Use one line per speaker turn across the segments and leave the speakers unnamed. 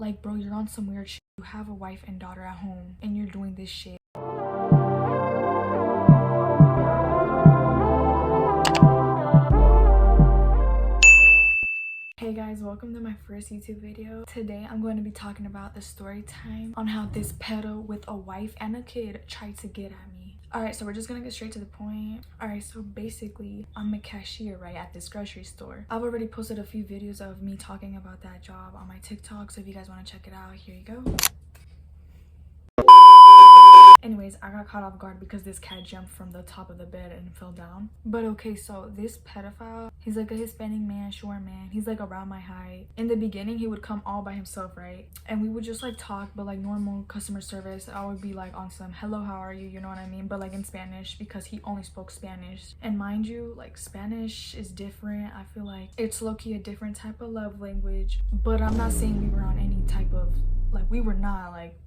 Like, bro, you're on some weird shit. You have a wife and daughter at home and you're doing this shit. Hey guys, welcome to my first YouTube video. Today I'm going to be talking about the story time on how this pedo with a wife and a kid tried to get at me. Alright, so we're just gonna get straight to the point. Alright, so basically I'm a cashier, right, at this grocery store. I've already posted a few videos of me talking about that job on my TikTok, so if you guys want to check it out, here you go. Anyways, I got caught off guard because this cat jumped from the top of the bed and fell down. But okay, so this pedophile, he's like a Hispanic man, short man. He's like around my height. In the beginning, he would come all by himself, right? And we would just like talk, but like normal customer service. I would be like on some, hello, how are you? You know what I mean? But like in Spanish, because he only spoke Spanish. And mind you, like Spanish is different. I feel like it's low-key a different type of love language. But I'm not saying we were on any type of, like we were not like,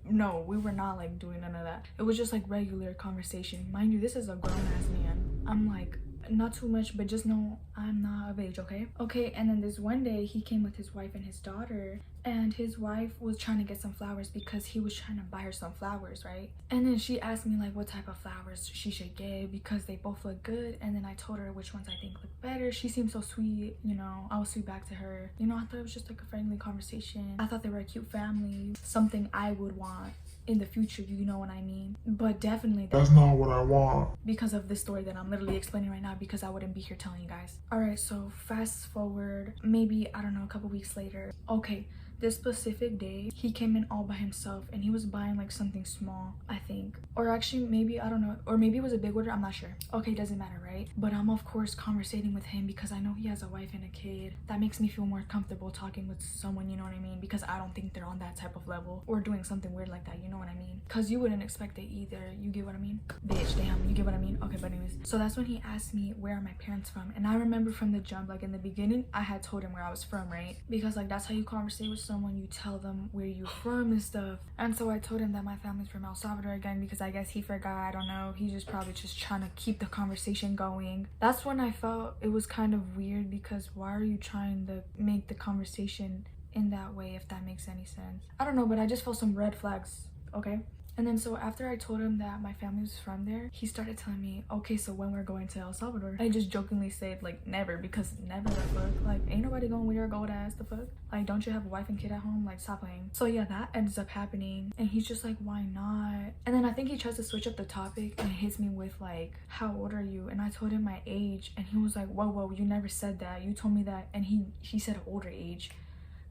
no, we were not like doing none of that. It was just like regular conversation. Mind you, this is a grown-ass man. I'm like, not too much, but just know I'm not of age, okay? Okay, and then this one day he came with his wife and his daughter, and his wife was trying to get some flowers because he was trying to buy her some flowers, right? And then she asked me like what type of flowers she should get because they both look good. And then I told her which ones I think look better. She seemed so sweet, you know. I was sweet back to her. You know, I thought it was just like a friendly conversation. I thought they were a cute family, something I would want in the future, you know what I mean? But definitely
that's not what I want,
because of this story that I'm literally explaining right now, because I wouldn't be here telling you guys. All right, so fast forward maybe, I don't know, a couple weeks later. Okay, this specific day he came in all by himself and he was buying like something small, I think, or actually maybe, I don't know, or maybe it was a big order, I'm not sure. Okay, doesn't matter, right? But I'm of course conversating with him because I know he has a wife and a kid. That makes me feel more comfortable talking with someone, you know what I mean? Because I don't think they're on that type of level or doing something weird like that, you know what I mean? Because you wouldn't expect it either, you get what I mean? Bitch, damn, you get what I mean? Okay, but anyways, so that's when he asked me where are my parents from. And I remember from the jump, like in the beginning, I had told him where I was from, right? Because like that's how you conversate with someone, you tell them where you're from and stuff. And so I told him that my family's from El Salvador again, because I guess he forgot, I don't know, he's just probably just trying to keep the conversation going. That's when I felt it was kind of weird, because why are you trying to make the conversation in that way, if that makes any sense? I don't know, but I just felt some red flags, okay? And then so after I told him that my family was from there, he started telling me, okay, so when we're going to El Salvador. I just jokingly said like never, because never the fuck, like ain't nobody going with your gold ass, the fuck, like don't you have a wife and kid at home, like stop playing. So yeah, that ends up happening and he's just like, why not? And then I think he tries to switch up the topic and hits me with like, how old are you? And I told him my age and he was like, whoa, you never said that, you told me that. And he said older age.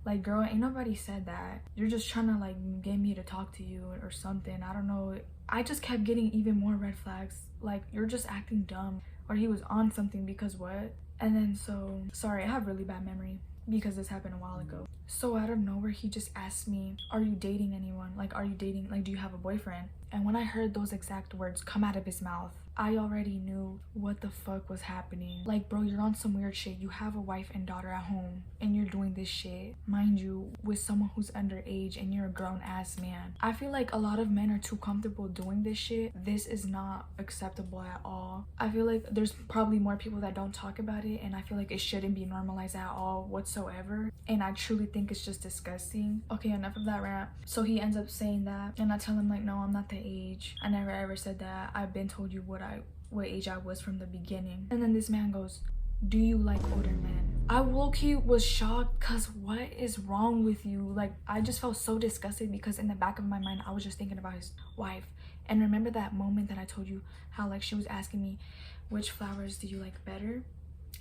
Like, girl, ain't nobody said that. You're just trying to like get me to talk to you or something, I don't know. I just kept getting even more red flags, like you're just acting dumb, or he was on something, because what? And then so sorry, I have really bad memory because this happened a while ago. So out of nowhere he just asked me, are you dating anyone? Like, are you dating, like do you have a boyfriend? And when I heard those exact words come out of his mouth, I already knew what the fuck was happening. Like, bro, you're on some weird shit. You have a wife and daughter at home and you're doing this shit, mind you, with someone who's underage, and you're a grown-ass man. I feel like a lot of men are too comfortable doing this shit. This is not acceptable at all. I feel like there's probably more people that don't talk about it, and I feel like it shouldn't be normalized at all whatsoever. And I truly think it's just disgusting. Okay, enough of that rant. So he ends up saying that, and I tell him like, no, I'm not the age. I never ever said that. I've been told you what age I was from the beginning. And then this man goes, do you like older men? I low-key was shocked, because what is wrong with you? Like, I just felt so disgusted, because in the back of my mind I was just thinking about his wife. And remember that moment that I told you how like she was asking me which flowers do you like better?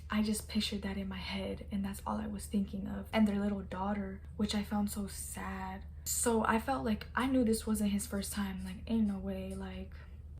I just pictured that in my head, and that's all I was thinking of. And their little daughter, which I found so sad. So I felt like I knew this wasn't his first time. Like, ain't no way, like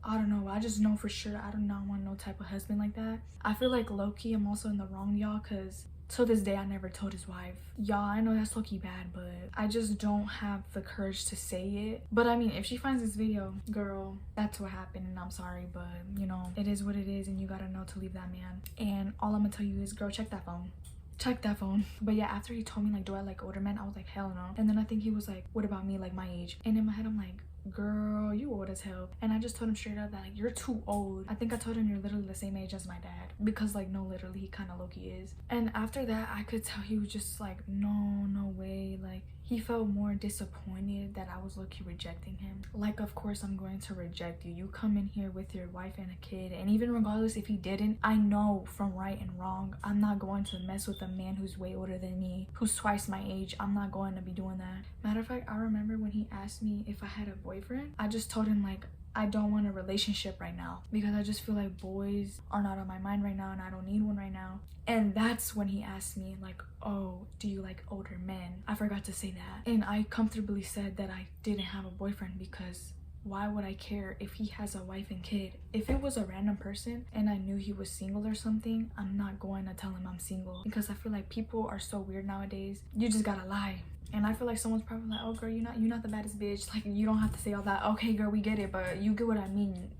I don't know, I just know for sure I do not want no type of husband like that. I feel like low-key I'm also in the wrong, y'all, because to this day I never told his wife. Y'all, I know that's low-key bad, but I just don't have the courage to say it. But I mean, if she finds this video, girl, that's what happened, and I'm sorry, but you know, it is what it is, and you gotta know to leave that man. And all I'm gonna tell you is, girl, check that phone. Check that phone. But yeah, after he told me like, do I like older men, I was like, hell no. And then I think he was like, what about me, like my age? And in my head I'm like, girl, you old as hell. And I just told him straight up that like, you're too old. I think I told him you're literally the same age as my dad, because like, no, literally he kind of low-key is. And after that, I could tell he was just like, no way. Like, he felt more disappointed that I was low-key rejecting him. Like, of course I'm going to reject you. You come in here with your wife and a kid, and even regardless if he didn't, I know from right and wrong. I'm not going to mess with a man who's way older than me, who's twice my age. I'm not going to be doing that. Matter of fact, I remember when he asked me if I had a boyfriend, I just told him like, I don't want a relationship right now, because I just feel like boys are not on my mind right now and I don't need one right now. And that's when he asked me like, oh, do you like older men? I forgot to say that. And I comfortably said that I didn't have a boyfriend, because why would I care if he has a wife and kid? If it was a random person and I knew he was single or something, I'm not going to tell him I'm single, because I feel like people are so weird nowadays. You just gotta lie. And I feel like someone's probably like, oh girl, you're not the baddest bitch. Like, you don't have to say all that. Okay girl, we get it, but you get what I mean.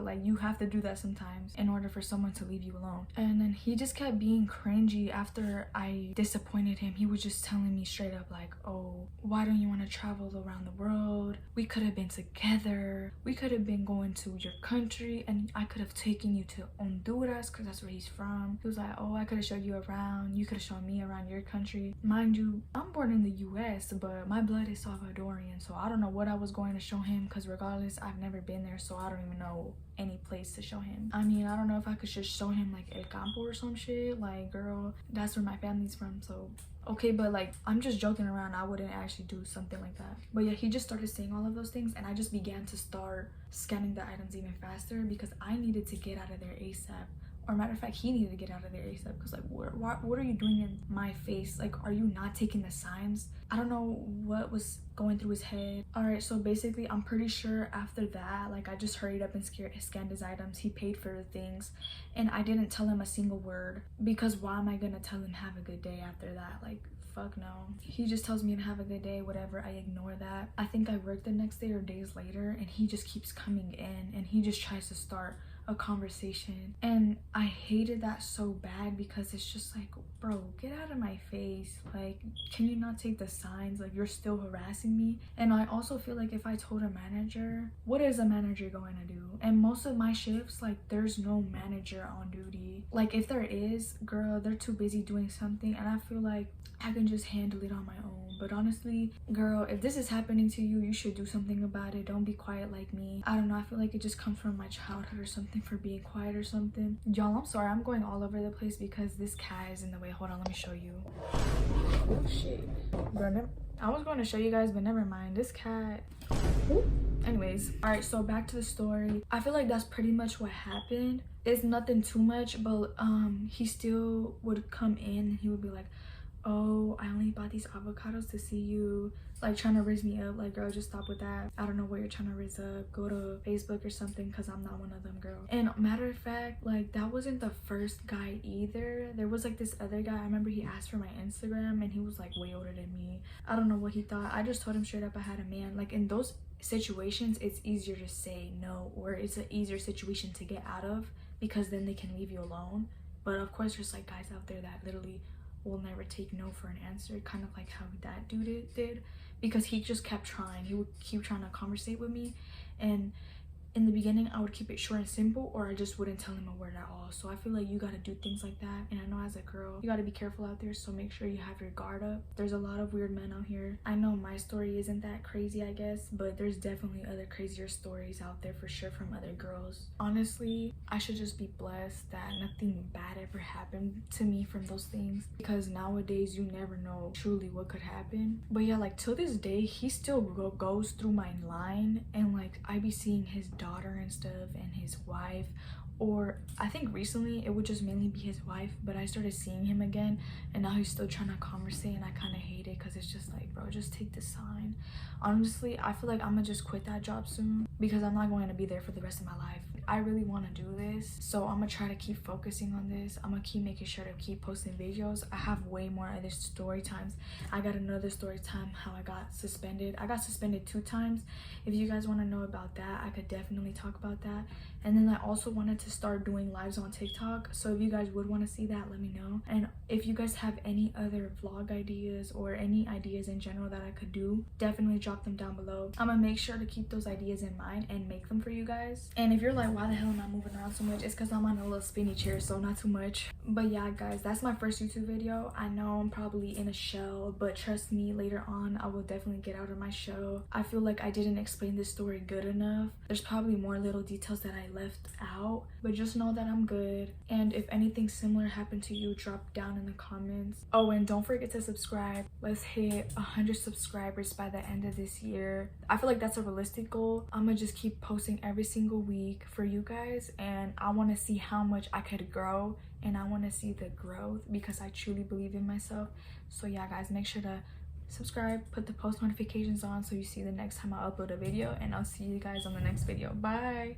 Like, you have to do that sometimes in order for someone to leave you alone. And then he just kept being cringy after I disappointed him. He was just telling me straight up like, oh, why don't you want to travel around the world? We could have been together. We could have been going to your country, and I could have taken you to Honduras, because that's where he's from. He was like, oh, I could have showed you around. You could have shown me around your country. Mind you, I'm born in the US, but my blood is Salvadorian, so I don't know what I was going to show him, because regardless, I've never been there, so I don't even know any place to show him. I mean, I don't know if I could just show him like El Campo or some shit. Like, girl, that's where my family's from, so okay. But like, I'm just joking around. I wouldn't actually do something like that. But yeah, he just started saying all of those things, and I just began to start scanning the items even faster, because I needed to get out of there ASAP. Or matter of fact, he needed to get out of there ASAP, because like, what are you doing in my face? Like, are you not taking the signs? I don't know what was going through his head. All right, so basically, I'm pretty sure after that, like, I just hurried up and scanned his items. He paid for the things, and I didn't tell him a single word, because why am I gonna tell him have a good day after that? Like, fuck no. He just tells me to have a good day, whatever. I ignore that. I think I work the next day or days later, and he just keeps coming in, and he just tries to start a conversation, and I hated that so bad, because it's just like, bro, get out of my face. Like, can you not take the signs? Like, you're still harassing me. And I also feel like if I told a manager, what is a manager going to do? And most of my shifts, like, there's no manager on duty. Like, if there is, girl, they're too busy doing something, and I feel like I can just handle it on my own. But honestly, girl, if this is happening to you, you should do something about it. Don't be quiet like me. I don't know, I feel like it just comes from my childhood or something, for being quiet or something. Y'all, I'm sorry, I'm going all over the place because this cat is in the way. Hold on, let me show you. Oh shit, bro, I was going to show you guys, but never mind. This cat. Anyways, all right, so back to the story. I feel like that's pretty much what happened. It's nothing too much, but he still would come in. He would be like, oh, I only bought these avocados to see you, like trying to raise me up. Like, girl, just stop with that. I don't know what you're trying to raise up. Go to Facebook or something, because I'm not one of them, girl. And matter of fact, like, that wasn't the first guy either. There was like this other guy. I remember he asked for my Instagram, and he was like way older than me. I don't know what he thought. I just told him straight up I had a man. Like, in those situations, it's easier to say no, or it's an easier situation to get out of, because then they can leave you alone. But of course, there's like guys out there that literally will never take no for an answer, kind of like how that dude did, because he just kept trying. He would keep trying to conversate with me, and in the beginning I would keep it short and simple, or I just wouldn't tell him a word at all. So I feel like you got to do things like that, and I know as a girl you got to be careful out there, so make sure you have your guard up. There's a lot of weird men out here. I know my story isn't that crazy, I guess, but there's definitely other crazier stories out there for sure from other girls. Honestly, I should just be blessed that nothing bad ever happened to me from those things, because nowadays you never know truly what could happen. But yeah, like, till this day he still goes through my line, and like, I be seeing his daughter and stuff, and his wife, or I think recently it would just mainly be his wife, but I started seeing him again, and now he's still trying to conversate, and I kind of hate it, because it's just like, bro, just take the sign. Honestly, I feel like I'm gonna just quit that job soon, because I'm not going to be there for the rest of my life. I really want to do this, so I'm gonna try to keep focusing on this. I'm gonna keep making sure to keep posting videos. I have way more other story times. I got another story time how I got suspended. I got suspended 2 times. If you guys want to know about that, I could definitely talk about that. And then I also wanted to start doing lives on TikTok, so if you guys would want to see that, let me know. And if you guys have any other vlog ideas or any ideas in general that I could do, definitely drop them down below. I'm gonna make sure to keep those ideas in mind and make them for you guys. And if you're like, why the hell am I moving around so much, it's because I'm on a little spinny chair, so not too much. But yeah guys, that's my first YouTube video. I know I'm probably in a shell, but trust me, later on I will definitely get out of my shell. I feel like I didn't explain this story good enough. There's probably more little details that I left out, but just know that I'm good. And if anything similar happened to you, drop down in the comments. Oh, and don't forget to subscribe. Let's hit 100 subscribers by the end of this year. I feel like that's a realistic goal. I'm gonna just keep posting every single week for you guys, and I want to see how much I could grow, and I want to see the growth because I truly believe in myself. So yeah guys, make sure to subscribe, put the post notifications on so you see the next time I upload a video, and I'll see you guys on the next video. Bye.